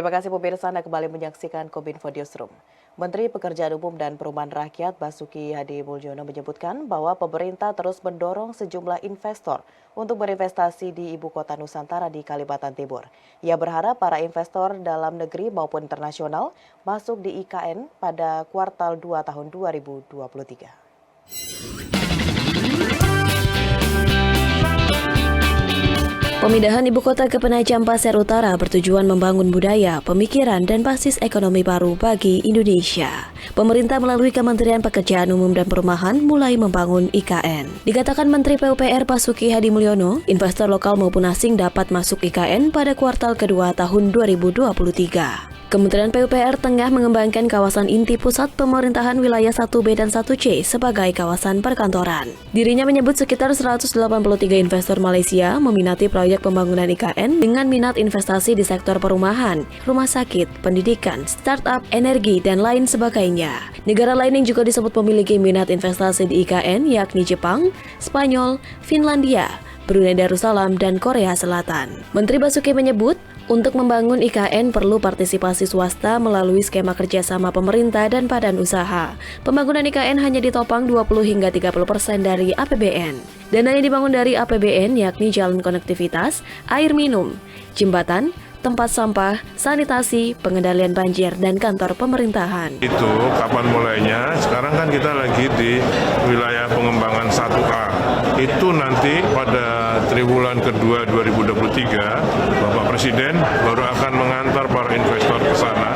Terima kasih pemirsa, Anda kembali menyaksikan Kominfo Newsroom. Menteri Pekerjaan Umum dan Perumahan Rakyat Basuki Hadi Mulyono menyebutkan bahwa pemerintah terus mendorong sejumlah investor untuk berinvestasi di Ibu Kota Nusantara di Kalimantan Timur. Ia berharap para investor dalam negeri maupun internasional masuk di IKN pada kuartal 2 tahun 2023. Pemindahan ibu kota ke Penajam Pasir Utara bertujuan membangun budaya, pemikiran, dan basis ekonomi baru bagi Indonesia. Pemerintah melalui Kementerian Pekerjaan Umum dan Perumahan mulai membangun IKN. Dikatakan Menteri PUPR Basuki Hadi Mulyono, investor lokal maupun asing dapat masuk IKN pada kuartal kedua tahun 2023. Kementerian PUPR tengah mengembangkan kawasan inti pusat pemerintahan wilayah 1B dan 1C sebagai kawasan perkantoran. Dirinya menyebut sekitar 183 investor Malaysia meminati proyek pembangunan IKN dengan minat investasi di sektor perumahan, rumah sakit, pendidikan, startup, energi, dan lain sebagainya. Negara lain yang juga disebut memiliki minat investasi di IKN yakni Jepang, Spanyol, Finlandia, Brunei Darussalam, dan Korea Selatan. Menteri Basuki menyebut, untuk membangun IKN perlu partisipasi swasta melalui skema kerjasama pemerintah dan badan usaha. Pembangunan IKN hanya ditopang 20 hingga 30% dari APBN. Dana yang dibangun dari APBN yakni jalan konektivitas, air minum, jembatan, tempat sampah, sanitasi, pengendalian banjir, dan kantor pemerintahan. Itu kapan mulainya? Sekarang kan kita lagi di wilayah pengembangan 1A. Itu nanti pada triwulan kedua 2023, Bapak Presiden baru akan mengantar para investor ke sana,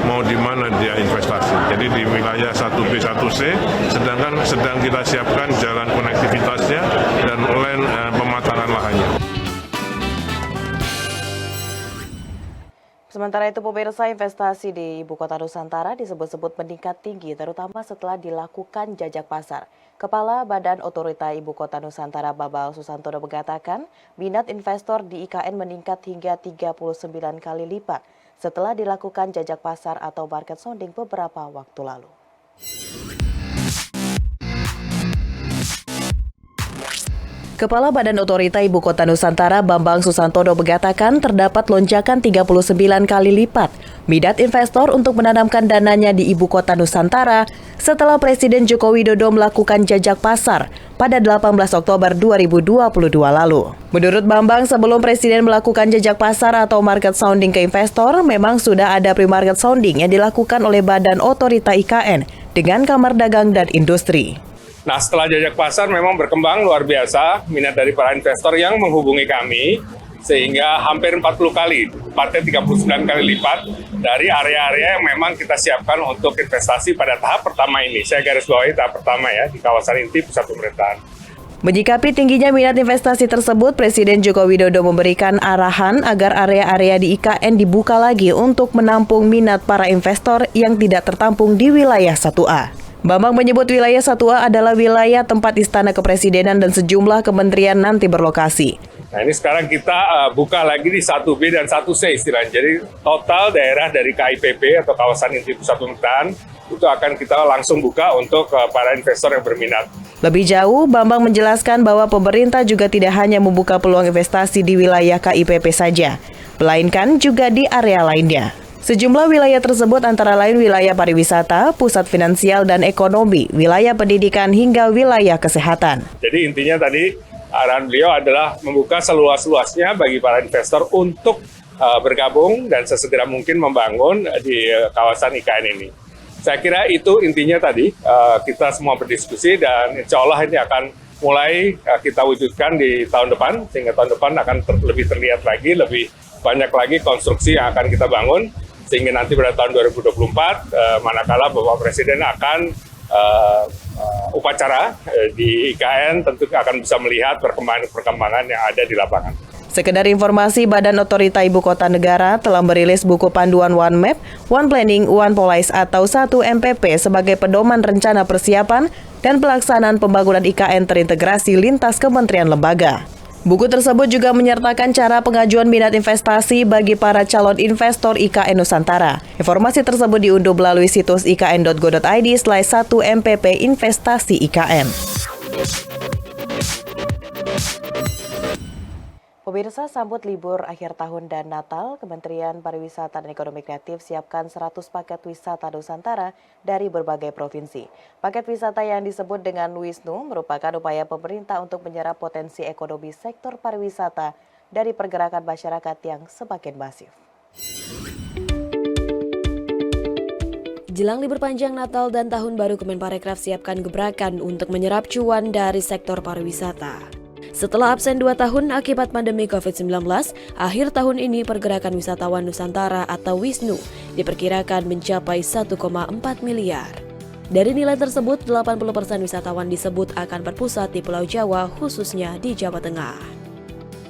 mau di mana dia investasi. Jadi di wilayah 1B, 1C, sedang kita siapkan jalan konektivitasnya dan land pematangan lahannya. Sementara itu, pemirsa, investasi di Ibu Kota Nusantara disebut-sebut meningkat tinggi, terutama setelah dilakukan jajak pasar. Kepala Badan Otorita Ibu Kota Nusantara Bambang Susantono mengatakan, minat investor di IKN meningkat hingga 39 kali lipat setelah dilakukan jajak pasar atau market sounding beberapa waktu lalu. Kepala Badan Otorita Ibu Kota Nusantara Bambang Susantono mengatakan terdapat lonjakan 39 kali lipat minat investor untuk menanamkan dananya di Ibu Kota Nusantara setelah Presiden Joko Widodo melakukan jajak pasar pada 18 Oktober 2022 lalu. Menurut Bambang, sebelum Presiden melakukan jajak pasar atau market sounding ke investor, memang sudah ada pre-market sounding yang dilakukan oleh Badan Otorita IKN dengan Kamar Dagang dan Industri. Nah, setelah jajak pasar memang berkembang luar biasa minat dari para investor yang menghubungi kami, sehingga hampir 40 kali, tepatnya 39 kali lipat dari area-area yang memang kita siapkan untuk investasi pada tahap pertama ini. Saya garis bawahi tahap pertama ya, di kawasan inti pusat pemerintahan. Menyikapi tingginya minat investasi tersebut, Presiden Joko Widodo memberikan arahan agar area-area di IKN dibuka lagi untuk menampung minat para investor yang tidak tertampung di wilayah 1A. Bambang menyebut wilayah 1A adalah wilayah tempat Istana Kepresidenan dan sejumlah kementerian nanti berlokasi. Nah, ini sekarang kita buka lagi di 1B dan 1C istilahnya. Jadi total daerah dari KIPP atau kawasan inti pusat pemerintahan itu akan kita langsung buka untuk para investor yang berminat. Lebih jauh, Bambang menjelaskan bahwa pemerintah juga tidak hanya membuka peluang investasi di wilayah KIPP saja, melainkan juga di area lainnya. Sejumlah wilayah tersebut antara lain wilayah pariwisata, pusat finansial dan ekonomi, wilayah pendidikan hingga wilayah kesehatan. Jadi intinya tadi arahan beliau adalah membuka seluas-luasnya bagi para investor untuk bergabung dan sesegera mungkin membangun di kawasan IKN ini. Saya kira itu intinya tadi, kita semua berdiskusi dan insya Allah ini akan mulai kita wujudkan di tahun depan, sehingga tahun depan akan lebih terlihat lagi, lebih banyak lagi konstruksi yang akan kita bangun. Sehingga nanti pada tahun 2024, manakala Bapak Presiden akan upacara di IKN, tentu akan bisa melihat perkembangan yang ada di lapangan. Sekedar informasi, Badan Otorita Ibu Kota Negara telah merilis buku panduan One Map, One Planning, One Policy atau 1 MPP sebagai pedoman rencana persiapan dan pelaksanaan pembangunan IKN terintegrasi lintas kementerian lembaga. Buku tersebut juga menyertakan cara pengajuan minat investasi bagi para calon investor IKN Nusantara. Informasi tersebut diunduh melalui situs ikn.go.id/1MPP Investasi IKN. Pemirsa, sambut libur akhir tahun dan Natal, Kementerian Pariwisata dan Ekonomi Kreatif siapkan 100 paket wisata Nusantara dari berbagai provinsi. Paket wisata yang disebut dengan Wisnu merupakan upaya pemerintah untuk menyerap potensi ekonomi sektor pariwisata dari pergerakan masyarakat yang semakin masif. Jelang libur panjang Natal dan Tahun Baru, Kemenparekraf siapkan gebrakan untuk menyerap cuan dari sektor pariwisata. Setelah absen 2 tahun akibat pandemi COVID-19, akhir tahun ini pergerakan wisatawan Nusantara atau Wisnu diperkirakan mencapai 1,4 miliar. Dari nilai tersebut, 80% wisatawan disebut akan berpusat di Pulau Jawa, khususnya di Jawa Tengah.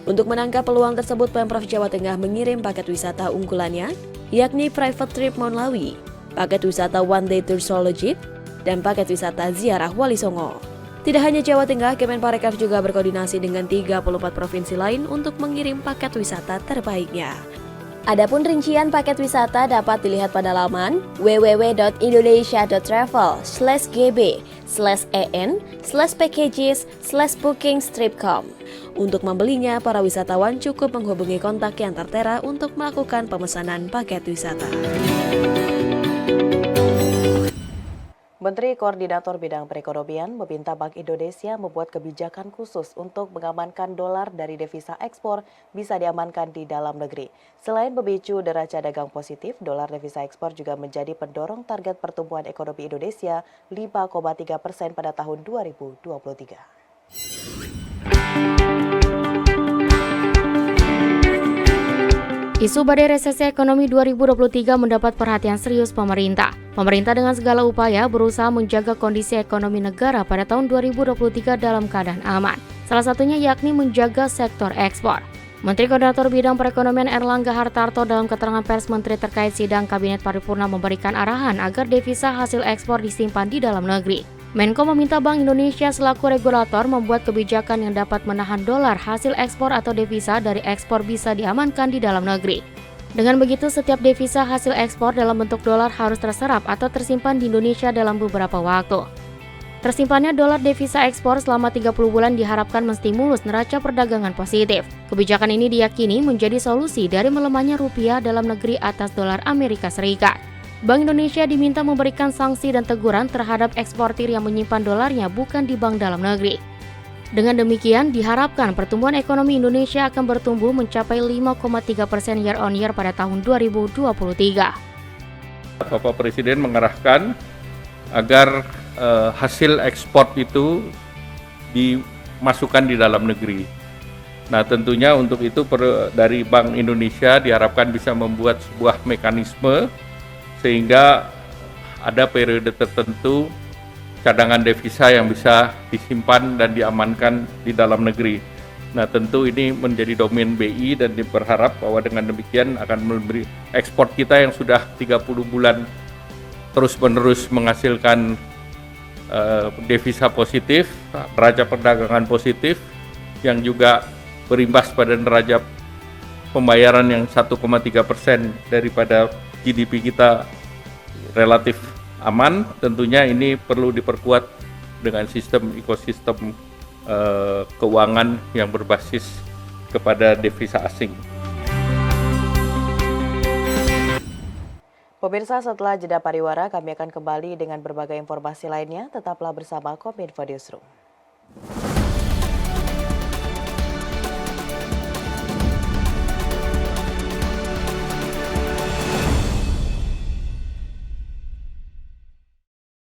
Untuk menangkap peluang tersebut, Pemprov Jawa Tengah mengirim paket wisata unggulannya, yakni Private Trip Monlawi, paket wisata One Day Tour Solo Jeep, dan paket wisata Ziarah Wali Songo. Tidak hanya Jawa Tengah, Kemenparekraf juga berkoordinasi dengan 34 provinsi lain untuk mengirim paket wisata terbaiknya. Adapun rincian paket wisata dapat dilihat pada laman www.indonesia.travel/gb/en/packages/bookings.com. Untuk membelinya, para wisatawan cukup menghubungi kontak yang tertera untuk melakukan pemesanan paket wisata. Menteri Koordinator Bidang Perekonomian meminta Bank Indonesia membuat kebijakan khusus untuk mengamankan dolar dari devisa ekspor bisa diamankan di dalam negeri. Selain memicu neraca dagang positif, dolar devisa ekspor juga menjadi pendorong target pertumbuhan ekonomi Indonesia 5,3% pada tahun 2023. Isu badai resesi ekonomi 2023 mendapat perhatian serius pemerintah. Pemerintah dengan segala upaya berusaha menjaga kondisi ekonomi negara pada tahun 2023 dalam keadaan aman. Salah satunya yakni menjaga sektor ekspor. Menteri Koordinator Bidang Perekonomian Erlangga Hartarto dalam keterangan pers Menteri terkait sidang Kabinet Paripurna memberikan arahan agar devisa hasil ekspor disimpan di dalam negeri. Menko meminta Bank Indonesia selaku regulator membuat kebijakan yang dapat menahan dolar hasil ekspor atau devisa dari ekspor bisa diamankan di dalam negeri. Dengan begitu, setiap devisa hasil ekspor dalam bentuk dolar harus terserap atau tersimpan di Indonesia dalam beberapa waktu. Tersimpannya dolar devisa ekspor selama 30 bulan diharapkan menstimulus neraca perdagangan positif. Kebijakan ini diyakini menjadi solusi dari melemahnya rupiah dalam negeri atas dolar Amerika Serikat. Bank Indonesia diminta memberikan sanksi dan teguran terhadap eksportir yang menyimpan dolarnya bukan di bank dalam negeri. Dengan demikian, diharapkan pertumbuhan ekonomi Indonesia akan bertumbuh mencapai 5,3% year on year pada tahun 2023. Bapak Presiden mengarahkan agar hasil ekspor itu dimasukkan di dalam negeri. Nah, tentunya untuk itu dari Bank Indonesia diharapkan bisa membuat sebuah mekanisme sehingga ada periode tertentu cadangan devisa yang bisa disimpan dan diamankan di dalam negeri. Nah, tentu ini menjadi domain BI dan diberharap bahwa dengan demikian akan memberi ekspor kita yang sudah 30 bulan terus-menerus menghasilkan devisa positif, neraca perdagangan positif yang juga berimbas pada neraca pembayaran yang 1,3% daripada GDP kita relatif aman. Tentunya ini perlu diperkuat dengan ekosistem keuangan yang berbasis kepada devisa asing. Pemirsa, setelah jeda pariwara, kami akan kembali dengan berbagai informasi lainnya. Tetaplah bersama Kominfo Newsroom.